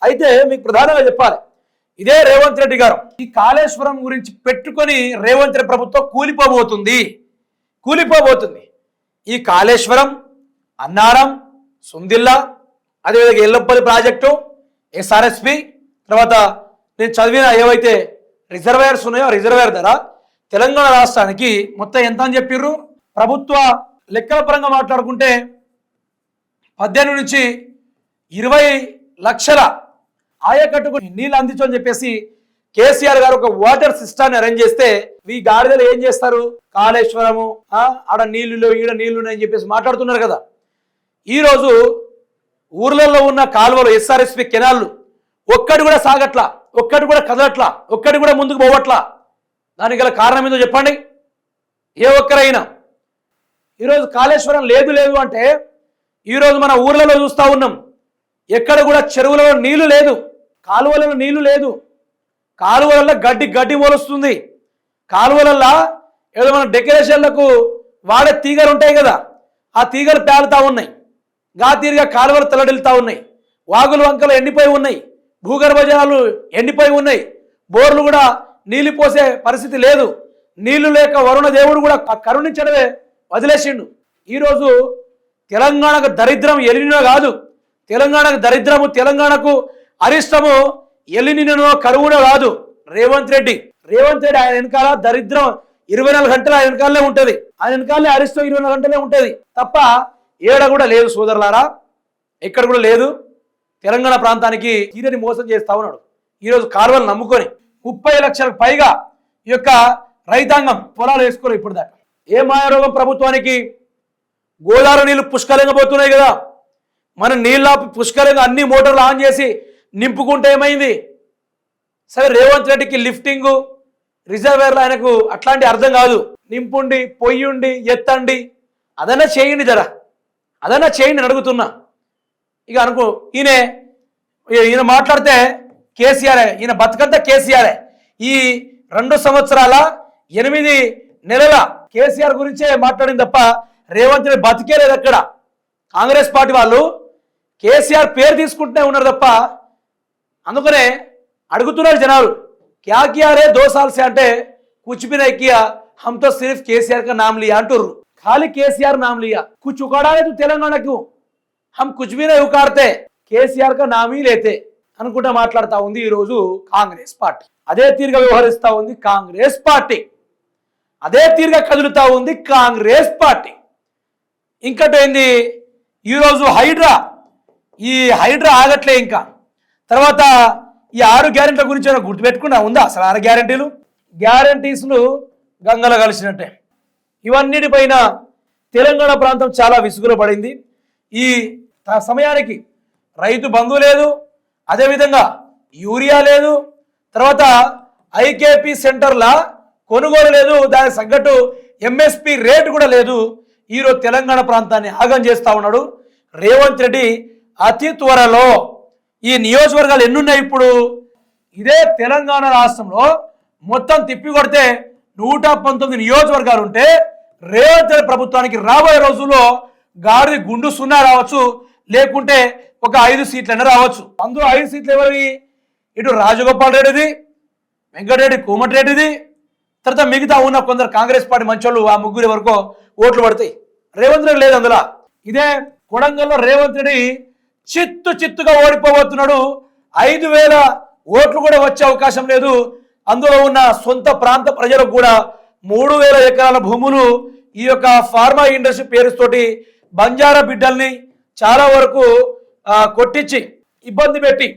అయితే మీకు ప్రధానంగా చెప్పాలి, ఇదే రేవంత్ రెడ్డి గారు ఈ కాళేశ్వరం గురించి పెట్టుకొని రేవంత్ రెడ్డి ప్రభుత్వం కూలిపోబోతుంది. ఈ కాళేశ్వరం, అన్నారం, సుందిల్లా, అదేవిధంగా ఎల్లంపల్లి ప్రాజెక్టు, ఎస్ఆర్ఎస్పి, తర్వాత నేను చదివిన ఏవైతే రిజర్వేయర్స్ ఉన్నాయో రిజర్వేయర్ ధర తెలంగాణ రాష్ట్రానికి మొత్తం ఎంత అని చెప్పిర్రు? ప్రభుత్వ లెక్కల పరంగా మాట్లాడుకుంటే 18 నుంచి 20 లక్షల ఆయకట్టుకు నీళ్ళు అందించని చెప్పేసి కేసీఆర్ గారు ఒక వాటర్ సిస్టాన్ని అరేంజ్ చేస్తే ఈ గాడిదలు ఏం చేస్తారు? కాళేశ్వరము ఆడ నీళ్లు ఈడ నీళ్లు అని చెప్పేసి మాట్లాడుతున్నారు కదా. ఈరోజు ఊర్లలో ఉన్న కాలువలు, ఎస్ఆర్ఎస్పి కెనాళ్ళు ఒక్కటి కూడా సాగట్లా, ఒక్కటి కూడా కదలట్లా, ఒక్కటి కూడా ముందుకు పోవట్లా. దానికి గల కారణం ఏదో చెప్పండి. ఏ ఒక్కరైనా ఈరోజు కాళేశ్వరం లేదు అంటే ఈరోజు మన ఊర్లలో చూస్తూ ఉన్నాం, ఎక్కడ కూడా చెరువులలో నీళ్లు లేదు, కాలువలలో నీళ్లు లేదు, కాలువలలో గడ్డి మొలుస్తుంది. కాలువలలో ఏదో మన డెకరేషన్లకు వాడే తీగలు ఉంటాయి కదా, ఆ తీగలు పేలుతూ ఉన్నాయి, గా తీరుగా కాలువలు తలడిల్తా ఉన్నాయి, వాగులు వంకలు ఎండిపోయి ఉన్నాయి, భూగర్భ జలాలు ఎండిపోయి ఉన్నాయి, బోర్లు కూడా నీళ్లు పోసే పరిస్థితి లేదు. నీళ్లు లేక వరుణ దేవుడు కూడా కరుణించడమే వదిలేసిండు. ఈరోజు తెలంగాణకు దరిద్రం ఎలినినో కాదు, తెలంగాణకు దరిద్రము, తెలంగాణకు అరిష్టము ఎలినినో కరువునో కాదు. రేవంత్ రెడ్డి ఆయన వెనకాల దరిద్రం 24 గంటలు ఆయన వెనకాలనే ఉంటుంది, ఆయన వెనకాలనే అరిష్టం 24 గంటలే ఉంటుంది తప్ప ఏడ కూడా లేదు సోదరులారా, ఎక్కడ కూడా లేదు. తెలంగాణ ప్రాంతానికి తీరని మోసం చేస్తా ఉన్నాడు. ఈరోజు కాలువలు నమ్ముకొని 30 లక్షలకు పైగా ఈ యొక్క రైతాంగం పొలాలు వేసుకోరు. ఇప్పుడు దాకా ఏ మాయారోగం ప్రభుత్వానికి? గోదావరి నీళ్లు పుష్కలంగా పోతున్నాయి కదా, మన నీళ్ళ పుష్కలంగా అన్ని మోటార్లు ఆన్ చేసి నింపుకుంటే ఏమైంది? సరే రేవంత్ రెడ్డికి లిఫ్టింగ్ రిజర్వేర్లు ఆయనకు అట్లాంటి అర్థం కాదు. నింపుండి, పొయ్యుండి, ఎత్తండి, అదన్నా చేయండి, అదన్నా చేయండి అడుగుతున్నా. ఇక అనుకో ఈయన మాట్లాడితే కేసీఆర్, ఈయన బతుకంతా కేసీఆర్. ఈ 2 సంవత్సరాల 8 నెలల కేసీఆర్ గురించే మాట్లాడింది తప్ప రేవంత్ రెడ్డి బతికే లేదు. అక్కడ కాంగ్రెస్ పార్టీ వాళ్ళు కేసీఆర్ పేరు తీసుకుంటూనే ఉన్నారు తప్ప. అందుకనే అడుగుతున్నారు జనాలు, క్యా కియా రే 2 साल से అంటే कुछ भी नहीं किया, हम तो सिर्फ केसीआर का नाम लिया అంటుర్రు. खाली केसीआर नाम लिया, कुछ उखाड़ा है तू तेलंगाना क्यों? हम कुछ भी नहीं उखाड़ते, కేసీఆర్ का नाम ही लेते అనుకుంటా మాట్లాడుతూ ఉంది ఈరోజు కాంగ్రెస్ పార్టీ. అదే తీరుగా వ్యవహరిస్తూ ఉంది కాంగ్రెస్ పార్టీ, అదే తీరుగా కదులుతూ ఉంది కాంగ్రెస్ పార్టీ. ఇంకటి ఏంది, ఈరోజు ఈ హైడ్రా ఆగట్లే. ఇంకా తర్వాత ఈ 6 గ్యారెంటీల గురించి గుర్తుపెట్టుకున్నా ఉందా? అసలు 6 గ్యారెంటీస్ను గంగలో కలిసినట్టే. ఇవన్నిటిపైన తెలంగాణ ప్రాంతం చాలా విసుగులో పడింది. ఈ సమయానికి రైతు బంధు లేదు, అదేవిధంగా యూరియా లేదు, తర్వాత ఐకేపీ సెంటర్ల కొనుగోలు లేదు, దానికి తగ్గట్టు ఎంఎస్పి రేటు కూడా లేదు. ఈరోజు తెలంగాణ ప్రాంతాన్ని ఆగం చేస్తూ ఉన్నాడు రేవంత్ రెడ్డి. అతి త్వరలో ఈ నియోజకవర్గాలు ఎన్నున్నాయి ఇప్పుడు? ఇదే తెలంగాణ రాష్ట్రంలో మొత్తం తిప్పి కొడితే 119 నియోజకవర్గాలు ఉంటే రేవంత్ రెడ్డి ప్రభుత్వానికి రాబోయే రోజుల్లో గాడిది గుండు 0 రావచ్చు, లేకుంటే ఒక 5 సీట్లైనా రావచ్చు. అందులో 5 సీట్లు ఎవరివి? ఇటు రాజగోపాల్ రెడ్డిది, వెంకటరెడ్డి, కోమటిరెడ్డిది, తర్వాత మిగతా ఉన్న కొందరు కాంగ్రెస్ పార్టీ మంచోళ్ళు, ఆ 3 వరకు ఓట్లు పడతాయి. రేవంత్ రెడ్డి లేదు అందులో. ఇదే కొడంగల్లో రేవంత్ రెడ్డి చిత్తుగా ఓడిపోబోతున్నాడు. 5,000 ఓట్లు కూడా వచ్చే అవకాశం లేదు. అందులో ఉన్న సొంత ప్రాంత ప్రజలకు కూడా 3,000 ఎకరాల భూములు ఈ యొక్క ఫార్మా ఇండస్ట్రీ పేరుతోటి బంజారా బిడ్డల్ని చాలా వరకు కొట్టించి ఇబ్బంది పెట్టి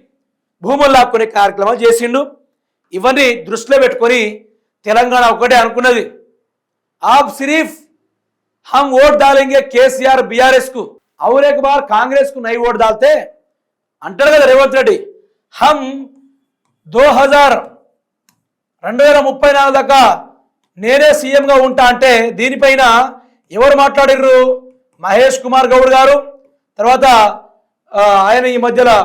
భూములు లాక్కునే కార్యక్రమాలు చేసిండు. ఇవన్నీ దృష్టిలో పెట్టుకొని తెలంగాణ ఒకటే అనుకున్నది, आप सिर्फ हम वोट डालेंगे केसीआर बीआरएस को और एक बार कांग्रेस को नहीं वोट डालते अंटाరు కదా రేవంత్ రెడ్డి. हम 2034 దాకా నేనే సీఎంగా ఉంటా అంటే దీనిపైన ఎవరు మాట్లాడిర్రు? మహేష్ కుమార్ గౌడ్ గారు, తర్వాత ఆయన ఈ మధ్యలో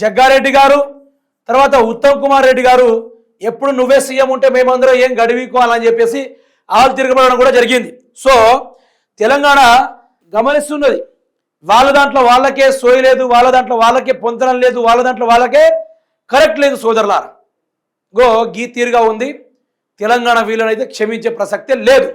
జగ్గారెడ్డి గారు, తర్వాత ఉత్తమ్ కుమార్ రెడ్డి గారు ఎప్పుడు నువ్వే సీఎం ఉంటే మేమందరం ఏం గడివికోవాలని చెప్పేసి ఆలు తిరగబడడం కూడా జరిగింది. సో తెలంగాణ గమనిస్తున్నది, వాళ్ళ దాంట్లో వాళ్ళకే సోయి లేదు, వాళ్ళ దాంట్లో వాళ్ళకే పొంతనం లేదు, వాళ్ళ దాంట్లో వాళ్ళకే కరెక్ట్ లేదు సోదరులారా. గో గీ తీరుగా ఉంది. తెలంగాణ వీళ్ళనైతే క్షమించే ప్రసక్తే లేదు.